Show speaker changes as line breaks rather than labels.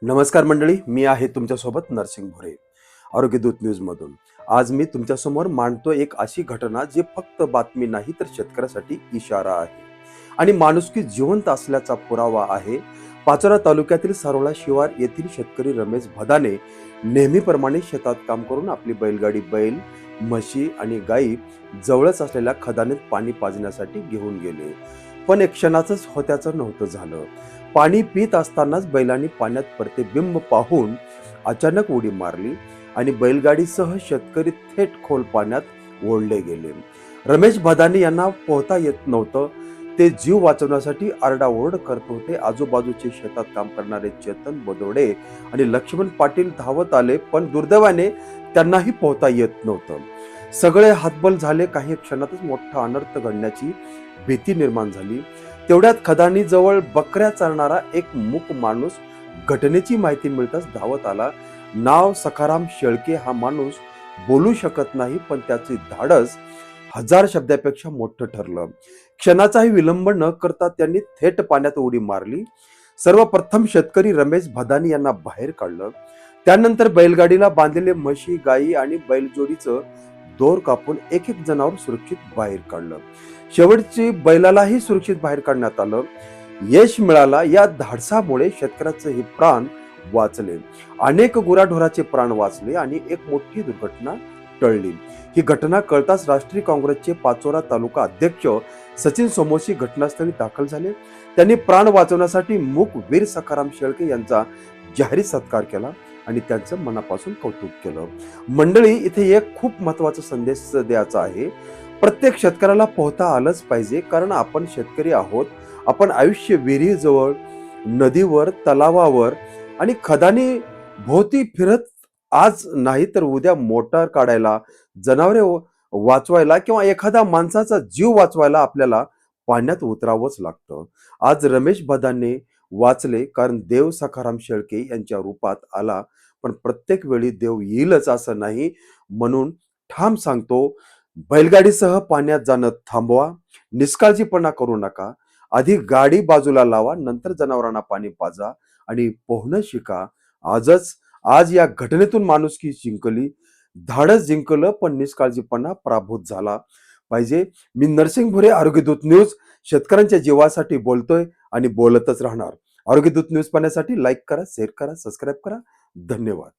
नमस्कार मंडळी, मी आहे तुमच्यासोबत नरसिंग भोरे, आरोग्यदूत न्यूजमधून. आज मी तुमच्यासमोर मांडतो एक अशी घटना जी फक्त बातमी नाही तर शेतकऱ्यासाठी इशारा आहे आणि माणुसकी जिवंत असल्याचा पुरावा आहे. पाचोरा तालुक्यातील सारोळा शिवार येथील शेतकरी रमेश भदाने नेहमीप्रमाणे शेतात काम करून आपली बैलगाडी बैल, म्हशी आणि गायी जवळच असलेल्या खदानीत पाणी पाजण्यासाठी घेऊन गेले. पण एक क्षणाचंच होत्याचं नव्हतं झालं. पाणी पित असतानाच बैलांनी पाण्यात प्रतिबिंब पाहून अचानक उडी मारली आणि बैलगाडीसह शेतकरी थेट खोल पाण्यात ओढले गेले. रमेश भदानी यांना पोहता येत नव्हतं. ते जीव वाचवण्यासाठी आरडाओरड करत होते. आजूबाजूचे शेतात काम करणारे चेतन बदोडे आणि लक्ष्मण पाटील धावत आले, पण दुर्दैवाने त्यांनाही पोहता येत नव्हतं. सगळे हातबल झाले. काही क्षणातच मोठा अनर्थ घडण्याची भीती निर्माण झाली. तेवढ्यात खदानी जवळ बकऱ्या चारणारा एक मूक माणूस घटनेची माहिती मिळताच धावत आला. नाव सखाराम शेळके. हा माणूस बोलू शकत नाही, पण त्याचे धाडस 1000 शब्दापेक्षा मोठं ठरलं. क्षणाचाही विलंब न करता त्यांनी थेट पाण्यात उडी मारली. सर्वप्रथम शेतकरी रमेश भदानी यांना बाहेर काढलं. त्यानंतर बैलगाडीला बांधलेले म्हशी, गायी आणि बैलजोडीचं दोर कापून एक एक जनावर सुरक्षित बाहेर काढलं. शेवटची बैलालाही सुरक्षित बाहेर काढण्यात आलं. यश मिळाला. या धाडसामुळे शेतकऱ्याचे हे प्राण वाचले, अनेक गुराढोराचे प्राण वाचले आणि एक मोठी दुर्घटना टळली. ही घटना कळताच राष्ट्रीय काँग्रेसचे पाचोरा तालुका अध्यक्ष सचिन सोमोशी घटनास्थळी दाखल झाले. त्यांनी प्राण वाचवण्यासाठी मूक वीर सखाराम शेळके यांचा जाहीर सत्कार केला आणि त्यांचं मनापासून कौतुक केलं. मंडळी, इथे एक खूप महत्वाचा संदेश द्यायचा आहे. प्रत्येक शेतकऱ्याला पोहता आलंच पाहिजे, कारण आपण शेतकरी आहोत. आपण आयुष्य विहिरीजवळ, नदीवर, तलावावर आणि खदानी भोवती फिरत आज नाही तर उद्या मोटार काढायला, जनावरे वाचवायला किंवा एखाद्या माणसाचा जीव वाचवायला आपल्याला पाण्यात उतरावंच लागतं. आज रमेश भदाने वाचले कारण देव सखाराम शेळके यांच्या रूपात आला, पण प्रत्येक वेळी देव येईलच असं नाही. म्हणून ठाम सांगतो, बैलगाडीसह पाण्यात जाणं थांबवा. निष्काळजीपणा करू नका. आधी गाडी बाजूला लावा, नंतर जनावरांना पाणी पाजा आणि पोहणं शिका. आज या घटनेतून माणुसकी जिंकली, धाडस जिंकलं, पण निष्काळजीपणा पराभूत झाला पाहिजे. मी नरसिंग भुरे, आरोग्यदूत न्यूज, शेतकऱ्यांच्या जीवासाठी बोलतोय आणि बोलतच राहणार. आरोग्यदूत न्यूज पाहण्यासाठी लाईक करा, शेअर करा, सबस्क्राईब करा. धन्यवाद.